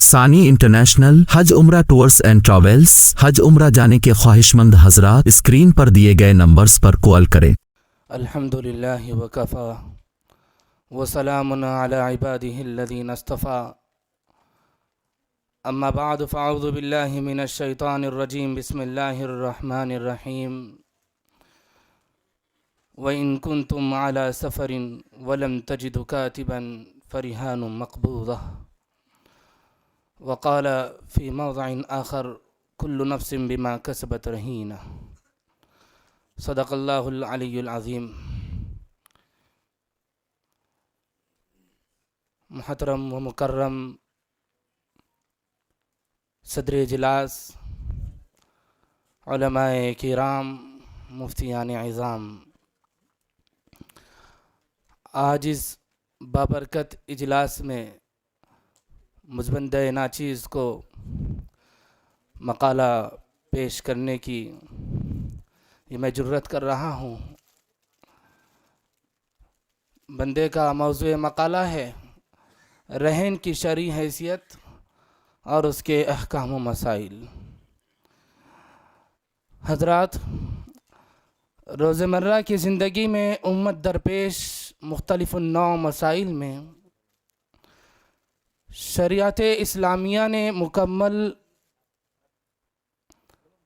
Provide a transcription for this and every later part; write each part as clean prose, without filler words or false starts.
ثانی انٹرنیشنل حج عمرہ tours and travels حج عمرہ جانے کے خواہش مند حضرات اسکرین پر دیے گئے نمبرز پر کال کریں۔ الحمدللہ وکفا وسلام علی عبادہ الذین اصطفیٰ، اما بعد فاعوذ باللہ من الشیطان الرجیم، بسم اللہ الرحمن الرحیم۔ وَإِن كُنتُمْ عَلَى سَفَرٍ وَلَمْ تَجِدُوا كَاتِبًا فَرِهَانٌ مَقْبُوضَةٌ۔ وقال في موضع آخر كل نفس بما كسبت رهينة۔ صدق اللہ العلی العظیم۔ محترم و مکرم صدر اجلاس، علماء کرام، مفتیان عظام، آج اس بابرکت اجلاس میں مضمندہ ناچیز کو مقالہ پیش کرنے کی یہ میں جرت کر رہا ہوں۔ بندے کا موضوع مقالہ ہے رہن کی شرعی حیثیت اور اس کے احکام و مسائل۔ حضرات، روزمرہ کی زندگی میں امت درپیش مختلف النوع مسائل میں شریعت اسلامیہ نے مکمل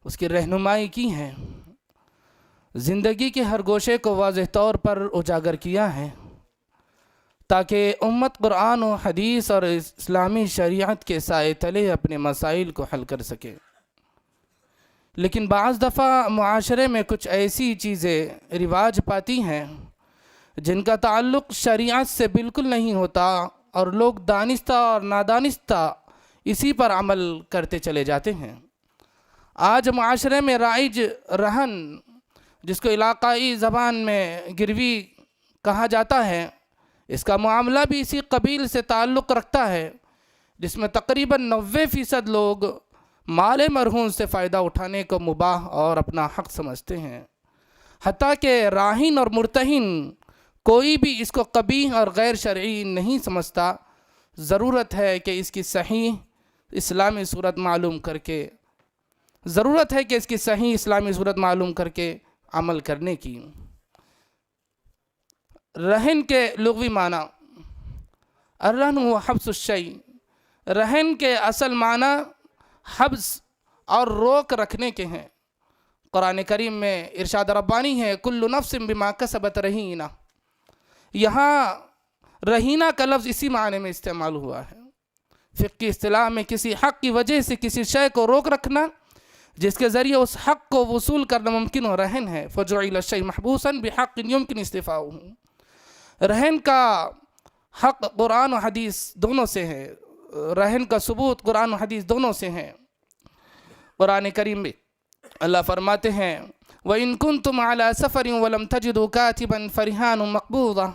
اس کی رہنمائی کی ہے، زندگی کے ہر گوشے کو واضح طور پر اجاگر کیا ہے تاکہ امت قرآن و حدیث اور اسلامی شریعت کے سائے تلے اپنے مسائل کو حل کر سکے۔ لیکن بعض دفعہ معاشرے میں کچھ ایسی چیزیں رواج پاتی ہیں جن کا تعلق شریعت سے بالکل نہیں ہوتا اور لوگ دانستہ اور نادانستہ اسی پر عمل کرتے چلے جاتے ہیں۔ آج معاشرے میں رائج رہن، جس کو علاقائی زبان میں گروی کہا جاتا ہے، اس کا معاملہ بھی اسی قبیل سے تعلق رکھتا ہے، جس میں تقریباً 90% لوگ مال مرہون سے فائدہ اٹھانے کو مباح اور اپنا حق سمجھتے ہیں، حتیٰ کہ راہن اور مرتہن کوئی بھی اس کو قبیح اور غیر شرعی نہیں سمجھتا۔ ضرورت ہے کہ اس کی صحیح اسلامی صورت معلوم کر کے عمل کرنے کی۔ رہن کے لغوی معنی، الرہن هو حبس الشیء، رہن کے اصل معنی حبس اور روک رکھنے کے ہیں۔ قرآن کریم میں ارشاد ربانی ہے کل نفس بما کسبت رہینہ۔ یہاں رہینہ کا لفظ اسی معنی میں استعمال ہوا ہے۔ فقہی اصطلاح میں کسی حق کی وجہ سے کسی شے کو روک رکھنا جس کے ذریعے اس حق کو وصول کرنا ممکن ہو، رہن ہے۔ فجعل الشیء محبوسا بحق يمكن استیفاؤہ۔ رہن کا حق قرآن و حدیث دونوں سے ہے، رہن کا ثبوت قرآن و حدیث دونوں سے ہے۔ قرآن کریم میں اللہ فرماتے ہیں وَإِن كُنتُمْ عَلَى سَفَرٍ وَلَمْ تَجِدُوا كَاتِبًا فَرِهَانٌ مَقْبُوضَةٌ۔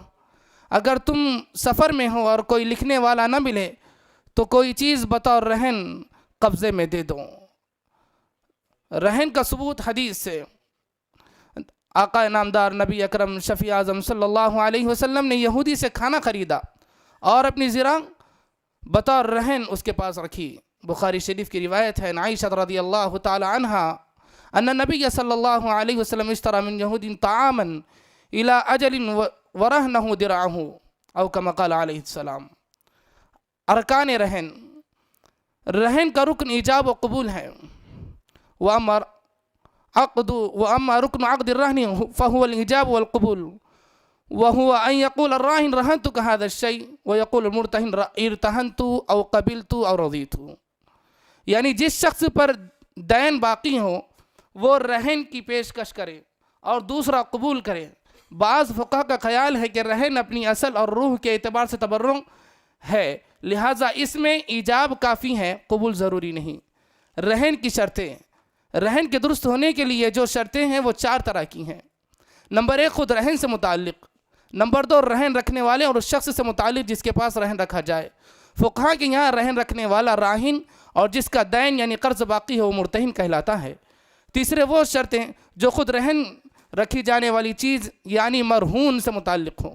اگر تم سفر میں ہو اور کوئی لکھنے والا نہ ملے تو کوئی چیز بطور رہن قبضے میں دے دو۔ رہن کا ثبوت حدیث سے، آقا نامدار نبی اکرم شفیع اعظم صلی اللہ علیہ وسلم نے یہودی سے کھانا خریدا اور اپنی زرع بطور رہن اس کے پاس رکھی۔ بخاری شریف کی روایت ہے، عائشہ رضی اللہ تعالی عنہا ان نبی صلی اللہ علیہ وسلم اشترى من یہود طعاما الى اجل ورہنہ درعہ او کما قال علیہ السلام۔ ارکان رہن کا رکن ایجاب و قبول ہے، واما رکن عقد الرہن فهو الایجاب والقبول، وهو ان يقول الراہن رہنتک هذا الشيء ويقول المرتہن ارتہنت او قبلت او رضیت۔ یعنی جس شخص پر دین باقی ہو وہ رہن کی پیشکش کرے اور دوسرا قبول کرے۔ بعض فقہ کا خیال ہے کہ رہن اپنی اصل اور روح کے اعتبار سے تبرع ہے، لہٰذا اس میں ایجاب کافی ہے، قبول ضروری نہیں۔ رہن کی شرطیں، رہن کے درست ہونے کے لیے جو شرطیں ہیں وہ 4 طرح کی ہیں۔ نمبر 1 خود رہن سے متعلق، نمبر 2 رہن رکھنے والے اور اس شخص سے متعلق جس کے پاس رہن رکھا جائے۔ فقہا کے یہاں رہن رکھنے والا راہن اور جس کا دین یعنی قرض باقی ہو وہ مرتہن کہلاتا ہے۔ تیسرے وہ شرطیں جو خود رہن رکھی جانے والی چیز یعنی مرہون سے متعلق ہوں۔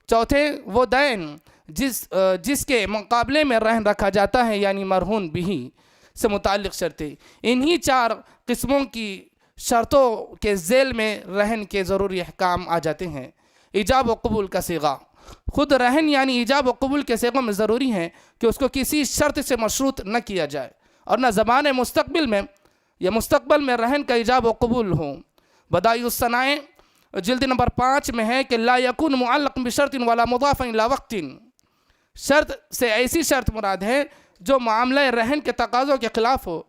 چوتھے وہ دین جس کے مقابلے میں رہن رکھا جاتا ہے یعنی مرہون بھی سے متعلق شرطیں۔ انہی 4 قسموں کی شرطوں کے ذیل میں رہن کے ضروری احکام آ جاتے ہیں۔ ایجاب و قبول کا صیغہ، خود رہن یعنی ایجاب و قبول کے صیغوں میں ضروری ہے کہ اس کو کسی شرط سے مشروط نہ کیا جائے اور نہ زمان مستقبل میں یا مستقبل میں رہن کا ایجاب و قبول ہو۔ بدائع الصنائع جلد نمبر 5 میں ہے کہ لا یکون معلق بشرط ولا مضاف الی وقت، شرط سے ایسی شرط مراد ہے جو معاملہ رہن کے تقاضوں کے خلاف ہو،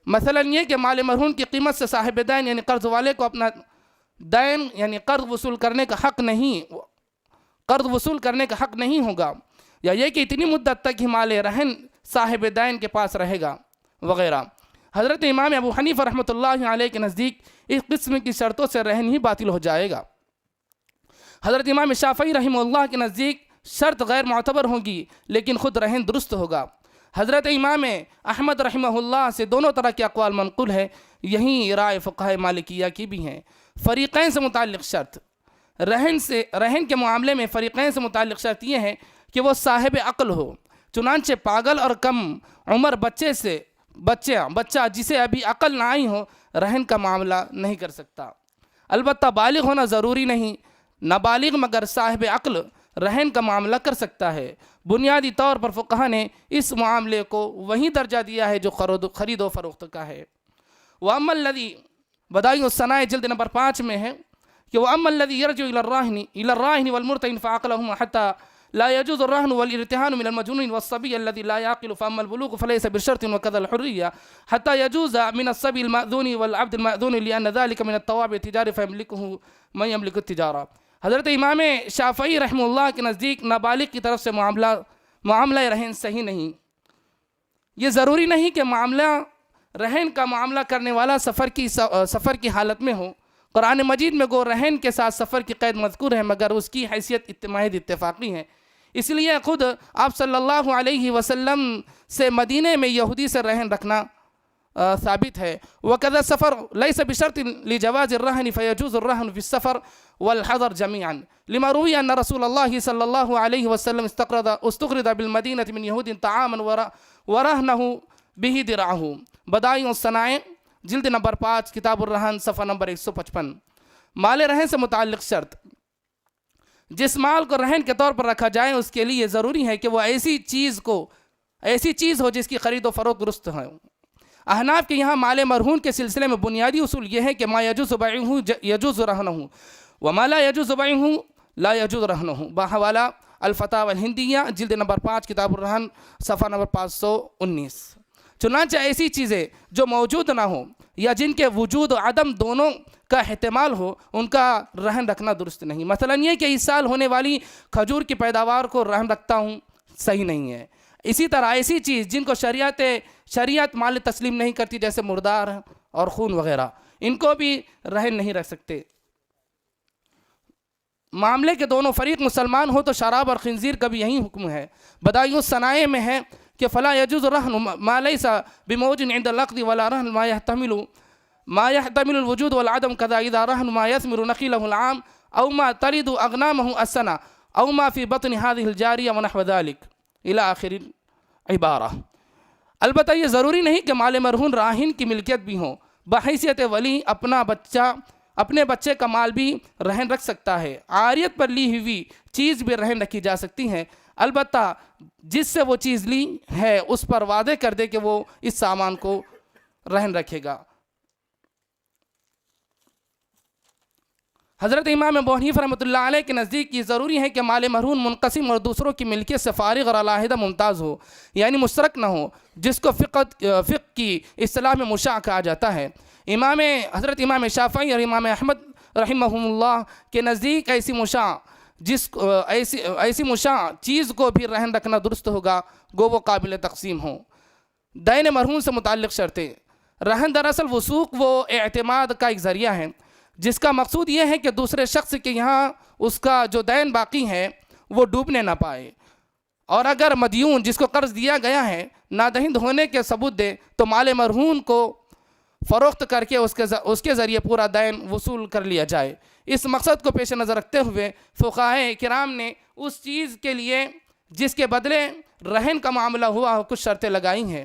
مثلا یہ کہ مال مرہون کی قیمت سے صاحب دین یعنی قرض والے کو اپنا دین یعنی قرض وصول کرنے کا حق نہیں ہوگا، یا یہ کہ اتنی مدت تک ہی مال رہن صاحب دین کے پاس رہے گا وغیرہ۔ حضرت امام ابو حنیفہ رحمۃ اللہ علیہ کے نزدیک اس قسم کی شرطوں سے رہن ہی باطل ہو جائے گا۔ حضرت امام شافعی رحمہ اللہ کے نزدیک شرط غیر معتبر ہوگی لیکن خود رہن درست ہوگا۔ حضرت امام احمد رحمہ اللہ سے دونوں طرح کے اقوال منقول ہے، یہی رائے فقہائے مالکیہ کی بھی ہیں۔ فریقین سے متعلق شرط، رہن کے معاملے میں فریقین سے متعلق شرط یہ ہے کہ وہ صاحب عقل ہو، چنانچہ پاگل اور کم عمر بچہ جسے ابھی عقل نہ آئی ہو رہن کا معاملہ نہیں کر سکتا۔ البتہ بالغ ہونا ضروری نہیں، نابالغ مگر صاحب عقل رہن کا معاملہ کر سکتا ہے۔ بنیادی طور پر فقہا نے اس معاملے کو وہی درجہ دیا ہے جو خرید و فروخت کا ہے۔ وَأَمَّا الَّذِي بدائع الصنائع جلد نمبر 5 میں ہے کہ وَأَمَّا الَّذِي يَرْجِعُ إِلَى الرَّاهِنِ وَالْمُرْتَهِنِ فَعَقْلَهُمَا حَتَّى لا يجوز الرهن والارتهان من المجنون والصبي الذي لا يعقل، فأما البلوغ فليس بشرط وكذا الحرية حتى يجوز من الصبي المأذون والعبد المأذون لأن ذلك من الطوابع التجاري فيملكه من يملك التجارة۔ حضرت امام شافعی رحمہ اللہ کے نزدیک نابالغ کی طرف سے معاملہ رہن صحیح نہیں۔ یہ ضروری نہیں کہ معاملہ رہن کا معاملہ کرنے والا سفر کی حالت میں ہو۔ قرآن مجید میں گو رہن کے ساتھ سفر کی قید مذکور ہے مگر اس کی حیثیت محض اتفاقی ہے، اس لیے خود آپ صلی اللہ علیہ وسلم سے مدینے میں یہودی سے رہن رکھنا ثابت ہے۔ وَكَذَا السَّفَرُ لَيْسَ بِشَرْطٍ لِجَوَازِ الرَّهْنِ فَيَجُوزُ الرَّهْنُ فِي السَّفَرِ وَالْحَضَرِ جَمِيعًا لِمَا رُوِيَ أَنَّ رَسُولَ اللَّهِ صلى الله عليه وسلم استقرض بالمدينة من يهود طعاما ورهنه به درعه۔ بدائع الصنائع جلد نمبر 5 کتاب الرہن صفحہ نمبر 155۔ مال رہن سے متعلق شرط، جس مال کو رہن کے طور پر رکھا جائے اس کے لیے ضروری ہے کہ وہ ایسی چیز ہو جس کی خرید و فروخت درست ہو۔ احناف کے یہاں مال مرہون کے سلسلے میں بنیادی اصول یہ ہے کہ ما یجوز بیعہ یجوز رہنہ وما لا یجوز بیعہ لا یجوز رہنہ، بحوالہ الفتاوی الہندیہ جلد نمبر 5 کتاب الرہن صفحہ نمبر 519۔ چنانچہ ایسی چیزیں جو موجود نہ ہوں یا جن کے وجود و عدم دونوں کا احتمال ہو ان کا رہن رکھنا درست نہیں۔ مثلا یہ کہ اس سال ہونے والی کھجور کی پیداوار کو رہن رکھتا ہوں، صحیح نہیں ہے۔ اسی طرح ایسی چیز جن کو شریعت مال تسلیم نہیں کرتی جیسے مردار اور خون وغیرہ، ان کو بھی رہن نہیں رکھ سکتے۔ معاملے کے دونوں فریق مسلمان ہو تو شراب اور خنزیر کا بھی یہی حکم ہے۔ بدائع الصنائع میں ہے کہ فلا یجوز رہن ما لیس بموجود عند العقد ولا رہن ما يحتمل الوجود والعدم كذا اذا رهن ما يثمر نخيله العام او ما ترد اغنامه السنه او ما في بطن هذه الجاريه ونحو ذلك الى اخر العباره۔ البتہ یہ ضروری نہیں کہ مال مرہون راہن کی ملکیت بھی ہو، بحیثیت ولی اپنے بچے کا مال بھی رہن رکھ سکتا ہے۔ عاریت پر لی ہوئی چیز بھی رہن رکھی جا سکتی ہے، البتہ جس سے وہ چیز لی ہے اس پر وعدے کر دے کہ وہ اس سامان کو رہن رکھے گا۔ حضرت امام ابو حنیفہ رحمۃ اللہ علیہ کے نزدیک یہ ضروری ہے کہ مال مرہون منقسم اور دوسروں کی ملکیت سے فارغ اور علیحدہ ممتاز ہو، یعنی مشترک نہ ہو، جس کو فقہ کی اصطلاح میں مشاع کہا جاتا ہے۔ حضرت امام شافعی اور امام احمد رحمہم اللہ کے نزدیک ایسی مشاع چیز کو بھی رہن رکھنا درست ہوگا گو وہ قابل تقسیم ہو۔ دین مرہون سے متعلق شرطیں، رہن دراصل وثوق و اعتماد کا ایک ذریعہ ہے جس کا مقصود یہ ہے کہ دوسرے شخص کے یہاں اس کا جو دین باقی ہے وہ ڈوبنے نہ پائے، اور اگر مدیون جس کو قرض دیا گیا ہے نادہند ہونے کے ثبوت دے تو مال مرہون کو فروخت کر کے اس کے ذریعے پورا دین وصول کر لیا جائے۔ اس مقصد کو پیش نظر رکھتے ہوئے فقہائے کرام نے اس چیز کے لیے جس کے بدلے رہن کا معاملہ ہوا ہو کچھ شرطیں لگائی ہیں۔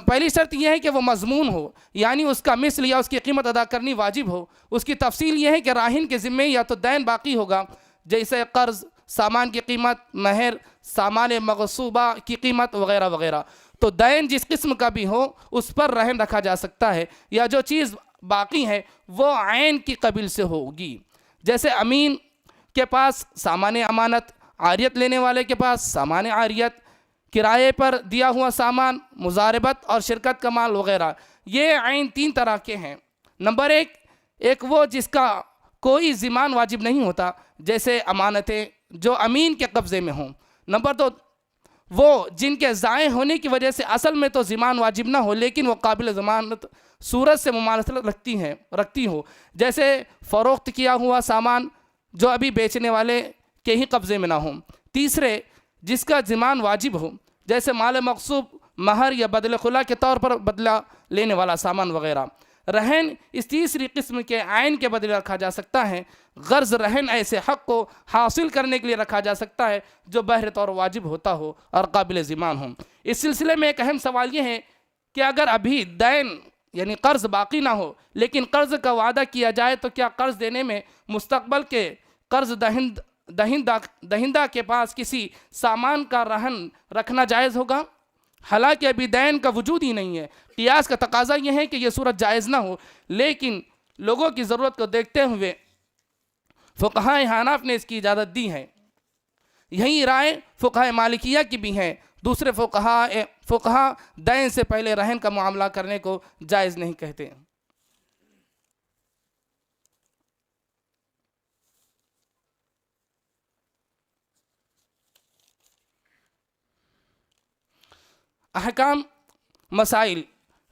پہلی شرط یہ ہے کہ وہ مضمون ہو، یعنی اس کا مثل یا اس کی قیمت ادا کرنی واجب ہو۔ اس کی تفصیل یہ ہے کہ راہن کے ذمے یا تو دین باقی ہوگا، جیسے قرض، سامان کی قیمت، مہر، سامان مغصوبہ کی قیمت وغیرہ وغیرہ۔ تو دین جس قسم کا بھی ہو اس پر رہن رکھا جا سکتا ہے، یا جو چیز باقی ہے وہ عین کی قبیل سے ہوگی، جیسے امین کے پاس سامان امانت، عاریت لینے والے کے پاس سامان عاریت، کرائے پر دیا ہوا سامان، مضاربت اور شرکت کا مال وغیرہ۔ یہ عین تین طرح کے ہیں۔ نمبر ایک وہ جس کا کوئی ضمان واجب نہیں ہوتا، جیسے امانتیں جو امین کے قبضے میں ہوں۔ نمبر دو وہ جن کے ضائع ہونے کی وجہ سے اصل میں تو ضمان واجب نہ ہو لیکن وہ قابل ضمانت صورت سے مماثلت رکھتی ہو، جیسے فروخت کیا ہوا سامان جو ابھی بیچنے والے کے ہی قبضے میں نہ ہوں۔ تیسرے جس کا ضمان واجب ہو، جیسے مال مغصوب، مہر یا بدل خلا کے طور پر بدلہ لینے والا سامان وغیرہ۔ رہن اس تیسری قسم کے عین کے بدلے رکھا جا سکتا ہے۔ غرض رہن ایسے حق کو حاصل کرنے کے لیے رکھا جا سکتا ہے جو بہر طور واجب ہوتا ہو اور قابل ضمان ہو۔ اس سلسلے میں ایک اہم سوال یہ ہے کہ اگر ابھی دین یعنی قرض باقی نہ ہو لیکن قرض کا وعدہ کیا جائے تو کیا قرض دینے میں مستقبل کے قرض دہندہ کے پاس کسی سامان کا رہن رکھنا جائز ہوگا؟ حالانکہ ابھی دین کا وجود ہی نہیں ہے۔ قیاس کا تقاضا یہ ہے کہ یہ صورت جائز نہ ہو، لیکن لوگوں کی ضرورت کو دیکھتے ہوئے فقہائے حناف نے اس کی اجازت دی ہے۔ یہی رائے فقہائے مالکیہ کی بھی ہے۔ دوسرے فقہا دین سے پہلے رہن کا معاملہ کرنے کو جائز نہیں کہتے۔ احکام مسائل،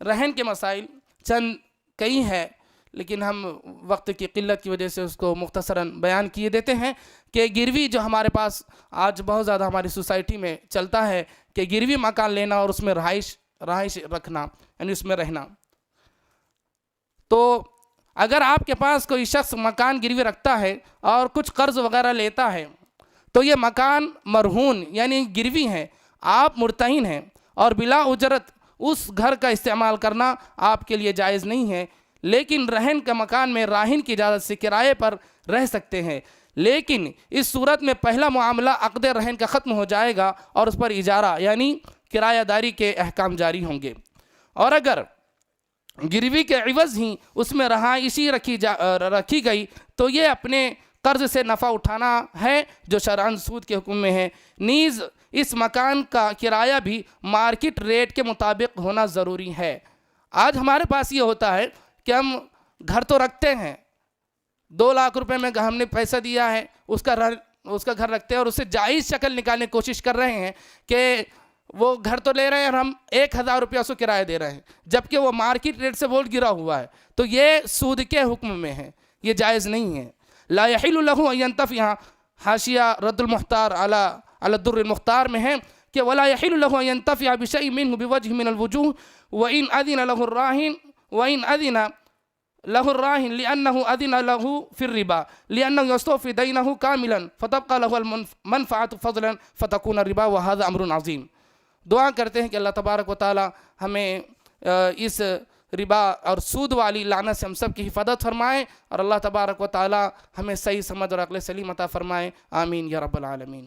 رہن کے مسائل چند کئی ہیں، لیکن ہم وقت کی قلت کی وجہ سے اس کو مختصراً بیان کیے دیتے ہیں کہ گروی جو ہمارے پاس آج بہت زیادہ ہماری سوسائٹی میں چلتا ہے کہ گروی مکان لینا اور اس میں رہائش رکھنا یعنی اس میں رہنا۔ تو اگر آپ کے پاس کوئی شخص مکان گروی رکھتا ہے اور کچھ قرض وغیرہ لیتا ہے تو یہ مکان مرہون یعنی گروی ہے، آپ مرتہن ہیں اور بلا اجرت اس گھر کا استعمال کرنا آپ کے لیے جائز نہیں ہے، لیکن رہن کا مکان میں راہن کی اجازت سے کرائے پر رہ سکتے ہیں۔ لیکن اس صورت میں پہلا معاملہ عقد رہن کا ختم ہو جائے گا اور اس پر اجارہ یعنی کرایہ داری کے احکام جاری ہوں گے۔ اور اگر گروی کے عوض ہی اس میں رہائشی رکھی گئی تو یہ اپنے قرض سے نفع اٹھانا ہے جو شرعاً سود کے حکم میں ہے۔ نیز اس مکان کا کرایہ بھی مارکیٹ ریٹ کے مطابق ہونا ضروری ہے۔ آج ہمارے پاس یہ ہوتا ہے کہ ہم گھر تو رکھتے ہیں، 2 لاکھ روپے میں ہم نے پیسہ دیا ہے، اس کا گھر رکھتے ہیں اور اس سے جائز شکل نکالنے کی کوشش کر رہے ہیں کہ وہ گھر تو لے رہے ہیں اور ہم 1000 روپیہ اس کو کرایہ دے رہے ہیں، جبکہ وہ مارکیٹ ریٹ سے بہت گرا ہوا ہے۔ تو یہ سود کے حکم میں ہے، یہ جائز نہیں ہے۔ لا يحل له ان ينتفع، حاشیہ رد المختار علی الدر المختار میں ہے کہ ولا يحل له ان ينتفع بشيء منه بوجه من الوجوه وان اذن له الراهن لانه اذن له في الربا لانه يستوفي دينه كاملا فتبقى له المنفعه فضلا فتكون الربا وهذا امر عظيم۔ دعا کرتے ہیں کہ اللہ تبارک و تعالی ہمیں اس ربا اور سود والی لعنت سے ہم سب کی حفاظت فرمائے اور اللہ تبارک و تعالی ہمیں صحیح سمجھ اور عقل سلیم عطا فرمائے۔ آمین یا رب العالمین۔